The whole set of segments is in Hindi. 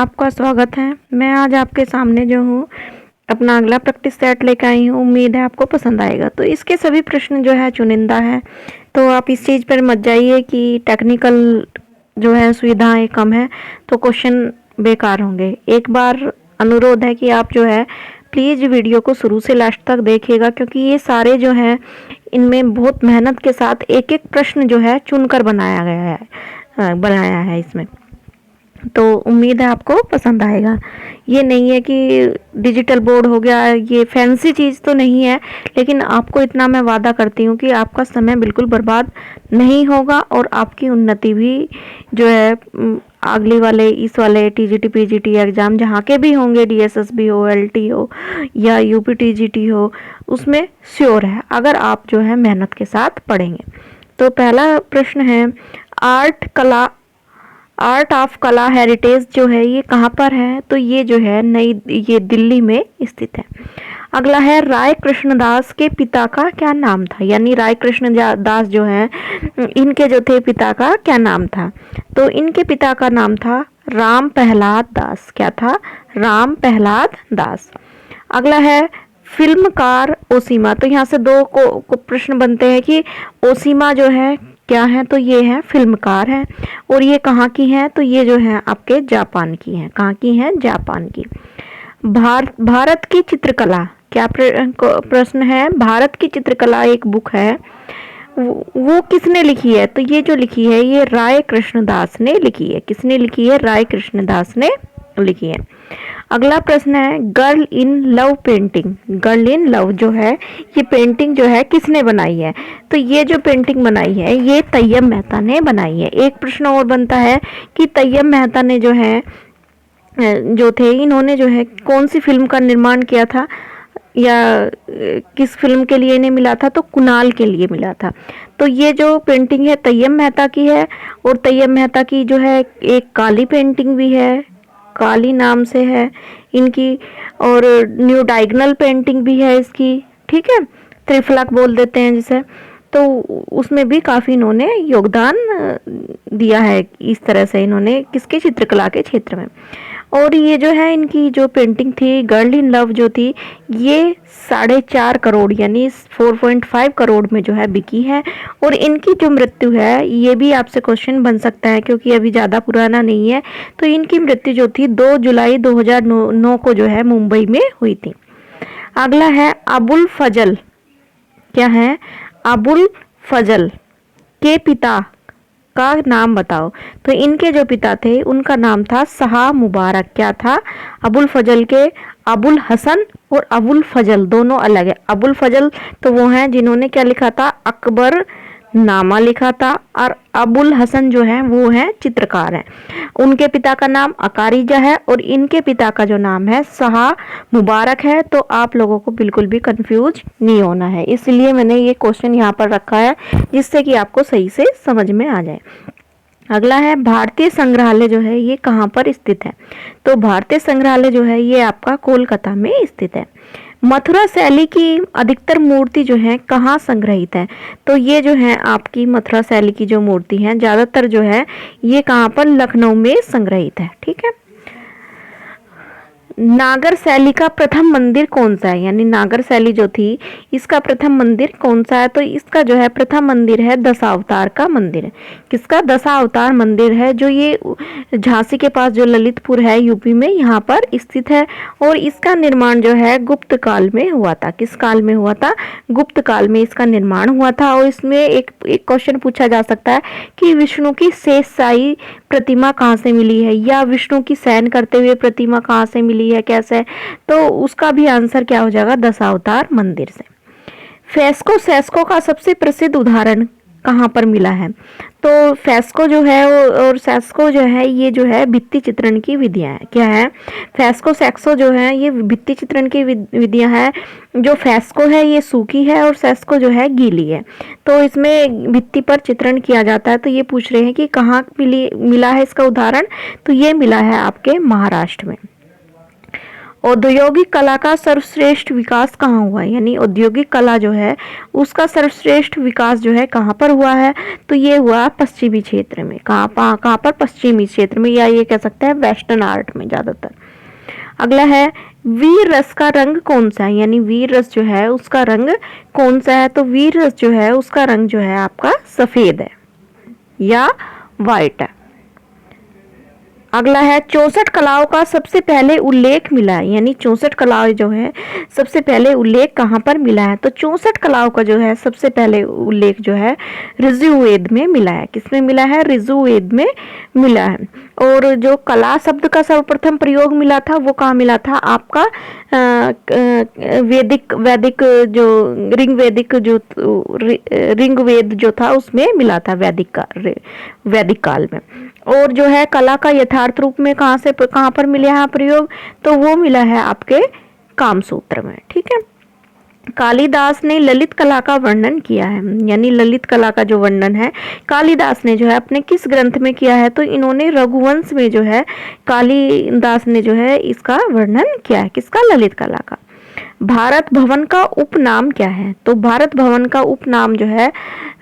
आपका स्वागत है। मैं आज आपके सामने जो हूँ अपना अगला प्रैक्टिस सेट लेकर आई हूँ। उम्मीद है आपको पसंद आएगा। तो इसके सभी प्रश्न जो है चुनिंदा है, तो आप इस चीज़ पर मत जाइए कि टेक्निकल जो है सुविधाएं कम है तो क्वेश्चन बेकार होंगे। एक बार अनुरोध है कि आप जो है प्लीज़ वीडियो को शुरू से लास्ट तक देखिएगा, क्योंकि ये सारे जो है इनमें बहुत मेहनत के साथ एक एक प्रश्न जो है चुनकर बनाया है इसमें। तो उम्मीद है आपको पसंद आएगा। ये नहीं है कि डिजिटल बोर्ड हो गया, ये फैंसी चीज़ तो नहीं है, लेकिन आपको इतना मैं वादा करती हूँ कि आपका समय बिल्कुल बर्बाद नहीं होगा और आपकी उन्नति भी जो है अगले वाले इस वाले टीजीटी पीजीटी एग्ज़ाम जहाँ के भी होंगे, डीएसएसबी हो, एलटी हो या यूपी टीजीटी हो, उसमें श्योर है अगर आप जो है मेहनत के साथ पढ़ेंगे। तो पहला प्रश्न है, आर्ट ऑफ कला हेरिटेज जो है ये कहाँ पर है? तो ये जो है ये दिल्ली में स्थित है। अगला है, राय कृष्णदास के पिता का क्या नाम था? यानी राय कृष्णदास जो है इनके जो थे पिता का क्या नाम था? तो इनके पिता का नाम था राम प्रहलाद दास। क्या था? राम प्रहलाद दास। अगला है, फिल्मकार ओसीमा। तो यहाँ से दो को प्रश्न बनते हैं कि ओसीमा जो है क्या है? तो ये है फिल्मकार है। और ये कहाँ की है? तो ये जो है आपके जापान की है। कहाँ की है? जापान की। भारत की चित्रकला, क्या प्रश्न है? भारत की चित्रकला एक बुक है, वो किसने लिखी है? तो ये जो लिखी है ये राय कृष्णदास ने लिखी है। किसने लिखी है? राय कृष्णदास ने लिखी है। अगला प्रश्न है, girl in love painting. Girl in love जो है ये पेंटिंग जो है किसने बनाई है? तो ये जो पेंटिंग बनाई है ये तैयब मेहता ने बनाई है। एक प्रश्न और बनता है कि तैयब मेहता ने जो है जो थे इन्होंने जो है कौन सी फिल्म का निर्माण किया था या किस फिल्म के लिए इन्हें मिला था? तो कुणाल के लिए मिला था। तो ये जो पेंटिंग है तैयब मेहता की है, और तैयब मेहता की जो है एक काली पेंटिंग भी है, काली नाम से है इनकी, और न्यू डायगोनल पेंटिंग भी है इसकी, ठीक है, त्रिफलक बोल देते हैं जिसे। तो उसमें भी काफ़ी इन्होंने योगदान दिया है। इस तरह से इन्होंने किसके चित्रकला के क्षेत्र में। और ये जो है इनकी जो पेंटिंग थी गर्ल इन लव जो थी ये 4.5 करोड़ यानी 4.5 करोड़ में जो है बिकी है। और इनकी जो मृत्यु है ये भी आपसे क्वेश्चन बन सकता है क्योंकि अभी ज़्यादा पुराना नहीं है। तो इनकी मृत्यु जो थी 2 जुलाई 2009 को जो है मुंबई में हुई थी। अगला है, अबुल फजल। क्या है? अबुल फजल के पिता का नाम बताओ। तो इनके जो पिता थे उनका नाम था शाह मुबारक। क्या था? अबुल फजल के अबुल हसन और अबुल फजल दोनों अलग है। अबुल फजल तो वो हैं जिन्होंने क्या लिखा था? अकबर नामा लिखा था। और अबुल हसन जो है वो है चित्रकार हैं। उनके पिता का नाम अकारिजा है और इनके पिता का जो नाम है शाह मुबारक है। तो आप लोगों को बिल्कुल भी कंफ्यूज नहीं होना है, इसलिए मैंने ये क्वेश्चन यहाँ पर रखा है जिससे कि आपको सही से समझ में आ जाए। अगला है, भारतीय संग्रहालय जो है ये कहाँ पर स्थित है? तो भारतीय संग्रहालय जो है ये आपका कोलकाता में स्थित है। मथुरा शैली की अधिकतर मूर्ति जो है कहाँ संग्रहित है? तो ये जो है आपकी मथुरा शैली की जो मूर्ति है ज़्यादातर जो है ये कहाँ पर? लखनऊ में संग्रहित है, ठीक है। नागर शैली का प्रथम मंदिर कौन सा है? यानी नागर शैली जो थी इसका प्रथम मंदिर कौन सा है? तो इसका जो है प्रथम मंदिर है दशावतार का मंदिर है। किसका? दशावतार मंदिर है, जो ये झांसी के पास जो ललितपुर है यूपी में यहाँ पर स्थित है। और इसका निर्माण जो है गुप्त काल में हुआ था। किस काल में हुआ था? गुप्त काल में इसका निर्माण हुआ था। और इसमें एक क्वेश्चन पूछा जा सकता है कि विष्णु की शेषशाही प्रतिमा कहाँ से मिली है, या विष्णु की शयन करते हुए प्रतिमा कहाँ से मिली है, कैसे? तो उसका भी आंसर क्या हो जाएगा? दशावतार मंदिर से। फेस्को सेस्को का सबसे प्रसिद्ध उदाहरण कहाँ पर मिला है? तो फेस्को जो है और सेस्को जो है ये जो है भित्ति चित्रण की विधियां है। क्या है? फेस्को सेक्सो जो है ये भित्ति चित्रण की विधियां है। जो फेस्को है ये सूखी है और सेस्को जो है गीली है। तो इसमें भित्ति पर चित्रण किया जाता है। तो ये पूछ रहे हैं कि कहाँ मिला है इसका उदाहरण? तो ये मिला है आपके महाराष्ट्र में। औद्योगिक कला का सर्वश्रेष्ठ विकास कहाँ हुआ है, यानी औद्योगिक कला जो है उसका सर्वश्रेष्ठ विकास जो है कहाँ पर हुआ है, तो ये हुआ पश्चिमी क्षेत्र में। कहाँ पर? पश्चिमी क्षेत्र में, या ये कह सकते हैं वेस्टर्न आर्ट में ज्यादातर। अगला है वीर रस का रंग कौन सा है, यानी वीर रस जो है उसका रंग कौन सा है, तो वीर रस जो है उसका रंग जो है आपका सफेद है या वाइट है। अगला है 64 कलाओं का सबसे पहले उल्लेख मिला है, यानी 64 कलाएं जो है सबसे पहले उल्लेख कहाँ पर मिला है, तो 64 कलाओं का जो है सबसे पहले उल्लेख जो है ऋजुवेद में मिला है। किसमें मिला है? ऋजुवेद में मिला है। और जो कला शब्द का सर्वप्रथम प्रयोग मिला था वो कहाँ मिला था? आपका वैदिक जो ऋग्वेद जो था उसमें मिला था, वैदिक काल में। और जो है कला का यथार्थ रूप में कहाँ पर मिला है प्रयोग, तो वो मिला है आपके कामसूत्र में। ठीक है। कालिदास ने ललित कला का वर्णन किया है, यानी ललित कला का जो वर्णन है कालिदास ने जो है अपने किस ग्रंथ में किया है, तो इन्होंने रघुवंश में जो है कालिदास ने जो है इसका वर्णन किया है। किसका? ललित कला का। भारत भवन का उपनाम क्या है, तो भारत भवन का उपनाम जो है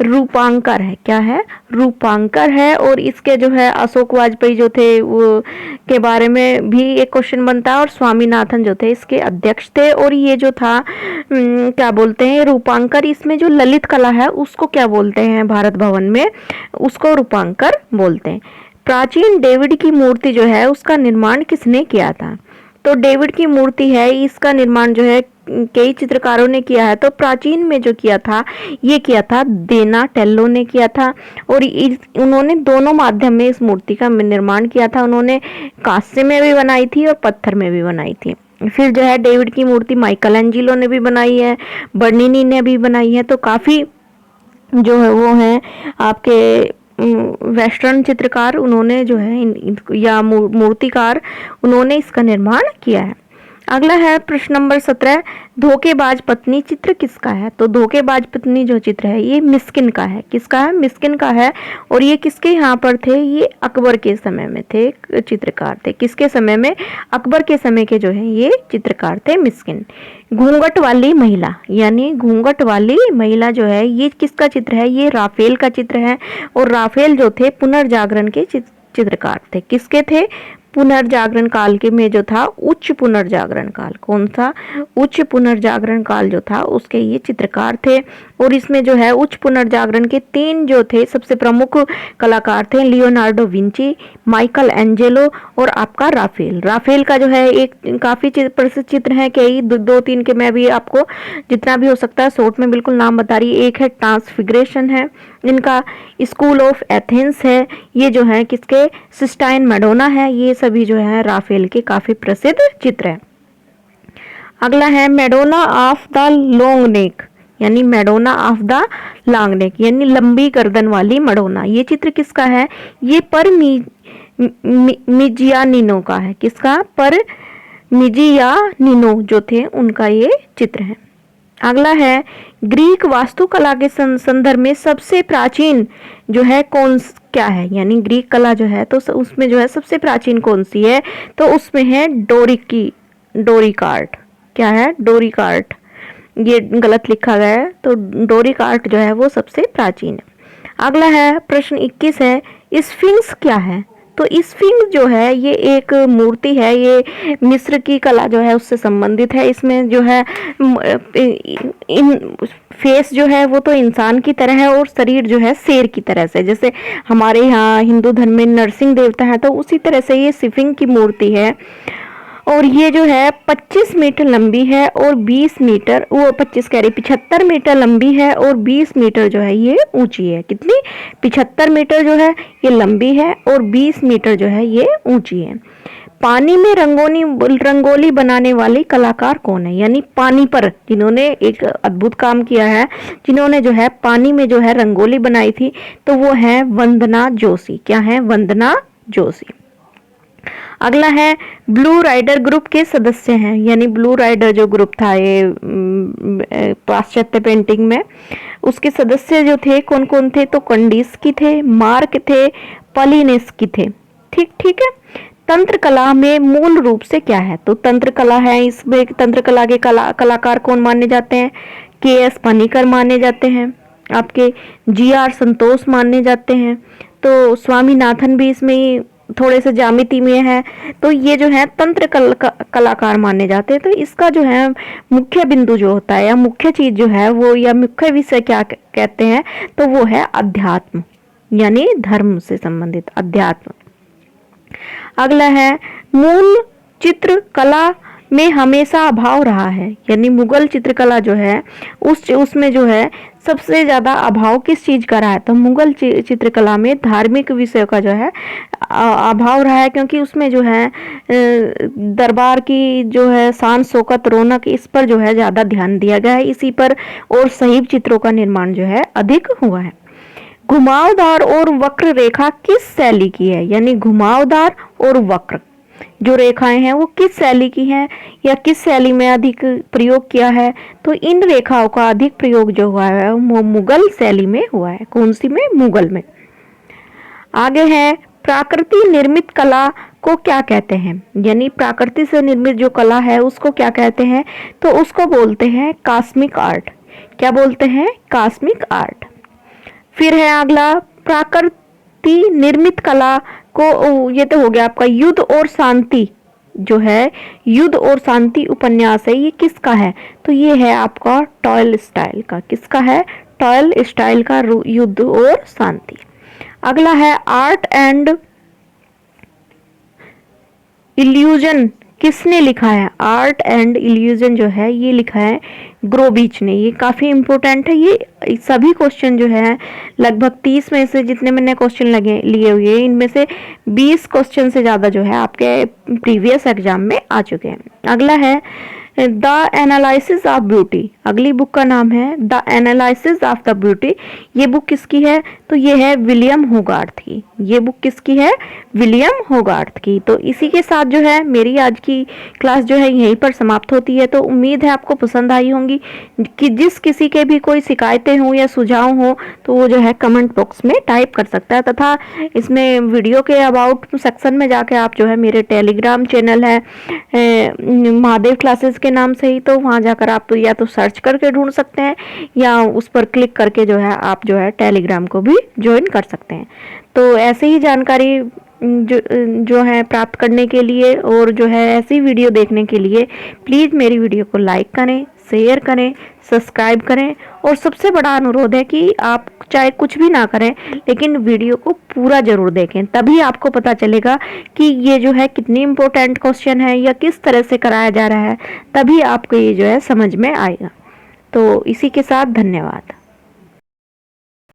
रूपांकर है। क्या है? रूपांकर है। और इसके जो है अशोक वाजपेयी जो थे वो के बारे में भी एक क्वेश्चन बनता है, और स्वामीनाथन जो थे इसके अध्यक्ष थे। और ये जो था क्या बोलते हैं रूपांकर, इसमें जो ललित कला है उसको क्या बोलते हैं भारत भवन में, उसको रूपांकर बोलते हैं। प्राचीन डेविड की मूर्ति जो है उसका निर्माण किसने किया था, तो डेविड की मूर्ति है इसका निर्माण जो है कई चित्रकारों ने किया है। तो प्राचीन में जो किया था ये किया था देनाटेल्लो ने किया था। और उन्होंने दोनों माध्यम में इस मूर्ति का निर्माण किया था। उन्होंने कांस्य में भी बनाई थी और पत्थर में भी बनाई थी। फिर जो है डेविड की मूर्ति माइकल एंजिलो ने भी बनाई है, बर्निनी ने भी बनाई है। तो काफी जो है वो है आपके वेस्टर्न चित्रकार उन्होंने जो है या मूर्तिकार उन्होंने इसका निर्माण किया है। अगला है प्रश्न नंबर 17, धोखेबाज पत्नी चित्र किसका है, तो धोखेबाज पत्नी जो चित्र है ये मिस्किन का है। किसका है? मिस्किन का है। और ये किसके यहाँ पर थे? ये अकबर के समय में थे, चित्रकार थे। किसके समय में? अकबर के समय के जो है ये चित्रकार थे मिस्किन। घूंघट वाली महिला, यानी घूंघट वाली महिला जो है ये किसका चित्र है? ये राफेल का चित्र है। और राफेल जो थे पुनर्जागरण के चित्रकार थे। किसके थे? पुनर्जागरण काल के में जो था उच्च पुनर्जागरण काल, कौन सा? उच्च पुनर्जागरण काल जो था उसके ये चित्रकार थे। और इसमें जो है उच्च पुनर्जागरण के 3 जो थे सबसे प्रमुख कलाकार थे, लियोनार्डो विंची, माइकल एंजेलो और आपका राफेल। राफेल का जो है एक काफी प्रसिद्ध चित्र है, कई 2-3 के मैं भी आपको जितना भी हो सकता है शॉर्ट में बिल्कुल नाम बता रही। एक है ट्रांसफिग्रेशन है इनका, स्कूल ऑफ एथेंस है, ये जो है किसके? सिस्टाइन मैडोना है। ये सभी जो है राफेल के काफी प्रसिद्ध चित्र है। अगला है Madonna of the long neck, यानी Madonna of the long neck यानी लंबी गर्दन वाली मैडोना। ये चित्र किसका है? ये पर मिजियानिनो का है। किसका? पर मिजियानिनो जो थे उनका ये चित्र है। अगला है ग्रीक वास्तुकला के संदर्भ में सबसे प्राचीन जो है क्या है, यानी ग्रीक कला जो है तो उसमें जो है सबसे प्राचीन कौन सी है, तो उसमें है डोरिक आर्ट। क्या है? Doric art. ये गलत लिखा गया है, तो डोरिक आर्ट जो है वो सबसे प्राचीन है। अगला है प्रश्न 21 है, स्फिंक्स क्या है, तो स्फिंक्स जो है ये एक मूर्ति है, ये मिस्र की कला जो है उससे संबंधित है। इसमें जो है फेस जो है वो तो इंसान की तरह है और शरीर जो है शेर की तरह से, जैसे हमारे यहाँ हिंदू धर्म में नरसिंह देवता है तो उसी तरह से ये स्फिंक्स की मूर्ति है। और ये जो है 25 मीटर लंबी है और 20 मीटर, वो 25 कह रही 75 मीटर लंबी है और 20 मीटर जो है ये ऊंची है। कितनी? 75 मीटर जो है ये लंबी है और 20 मीटर जो है ये ऊंची है। पानी में रंगोली बनाने वाली कलाकार कौन है, यानी पानी पर जिन्होंने एक अद्भुत काम किया है, जिन्होंने जो है पानी में जो है रंगोली बनाई थी, तो वो है वंदना जोशी। क्या है? वंदना जोशी। अगला है ब्लू राइडर ग्रुप के सदस्य हैं, यानी ब्लू राइडर जो ग्रुप था ये पाश्चात्य पेंटिंग में, उसके सदस्य जो थे कौन कौन थे, तो कंडिस्की थे, मार्क थे, पलिनेस्की थे। ठीक है। तंत्र कला में मूल रूप से क्या है? तो तंत्र कला है, इसमें तंत्र कला के कलाकार कौन माने जाते हैं? के.एस. पनिकर माने जाते हैं, आपके जी.आर. संतोष माने जाते हैं, तो स्वामीनाथन भी इसमें थोड़े से ज्यामिति में है। तो ये जो है तंत्र कलाकार माने जाते हैं। तो इसका जो है मुख्य बिंदु जो होता है या मुख्य चीज जो है वो या मुख्य विषय क्या कहते हैं? तो वो है अध्यात्म, यानी धर्म से संबंधित अध्यात्म। अगला है मूल चित्रकला में हमेशा अभाव रहा है, यानी मुगल चित्रकला जो है उसमें जो है सबसे ज्यादा अभाव किस चीज का रहा है? तो मुगल चित्रकला में धार्मिक विषयों का जो है अभाव रहा है, क्योंकि उसमें जो है दरबार की जो है शान शौकत रौनक इस पर जो है ज्यादा ध्यान दिया गया है, इसी पर और सही चित्रों का निर्माण जो है अधिक हुआ है। घुमावदार और वक्र रेखा किस शैली की है? यानी घुमावदार और वक्र जो रेखाएं हैं वो किस शैली की हैं या किस शैली में अधिक प्रयोग किया है? तो इन रेखाओं का अधिक प्रयोग जो हुआ है वो मुगल शैली में हुआ है। कौन सी में? मुगल में। आगे है प्राकृतिक निर्मित कला को क्या कहते हैं? यानी प्राकृति से निर्मित जो कला है उसको क्या कहते हैं? तो उसको बोलते हैं कॉस्मिक आर्ट। क्या बोलते हैं? Cosmic art. फिर है अगला प्राकृति निर्मित कला को, ये तो हो गया आपका युद्ध और शांति जो है, युद्ध और शांति उपन्यास है, ये किसका है? तो ये है आपका टॉलस्टॉय का। किसका है? टॉलस्टॉय का युद्ध और शांति। अगला है आर्ट एंड इल्यूजन किसने लिखा है? आर्ट एंड इल्यूजन जो है ये लिखा है ग्रोबिच ने। ये काफी इंपॉर्टेंट है। ये सभी क्वेश्चन जो है लगभग 30 में से जितने मैंने क्वेश्चन लगे लिए हुए इनमें से 20 क्वेश्चन से ज्यादा जो है आपके प्रीवियस एग्जाम में आ चुके हैं। अगला है द एनालिसिस ऑफ ब्यूटी। अगली बुक का नाम है the analysis of the beauty. ये बुक किसकी है? तो ये है विलियम होगार्थ की। ये बुक किसकी है? विलियम होगार्थ की। तो इसी के साथ जो है मेरी आज की क्लास जो है यहीं पर समाप्त होती है। तो उम्मीद है आपको पसंद आई होंगी। कि जिस किसी के भी कोई शिकायतें हो या सुझाव हो तो वो जो है कमेंट बॉक्स में टाइप कर सकता है, तथा इसमें वीडियो के अबाउट सेक्शन में जाके आप जो है मेरे टेलीग्राम चैनल है महादेव क्लासेस के नाम से ही, तो वहाँ जाकर आप या तो सर्च करके ढूंढ सकते हैं या उस पर क्लिक करके जो है आप जो है टेलीग्राम को भी ज्वाइन कर सकते हैं। तो ऐसे ही जानकारी जो है प्राप्त करने के लिए और जो है ऐसी वीडियो देखने के लिए प्लीज़ मेरी वीडियो को लाइक करें, शेयर करें, सब्सक्राइब करें। और सबसे बड़ा अनुरोध है कि आप चाहे कुछ भी ना करें लेकिन वीडियो को पूरा जरूर देखें, तभी आपको पता चलेगा कि ये जो है कितनी इम्पोर्टेंट क्वेश्चन है या किस तरह से कराया जा रहा है, तभी आपको ये जो है समझ में आएगा। तो इसी के साथ धन्यवाद।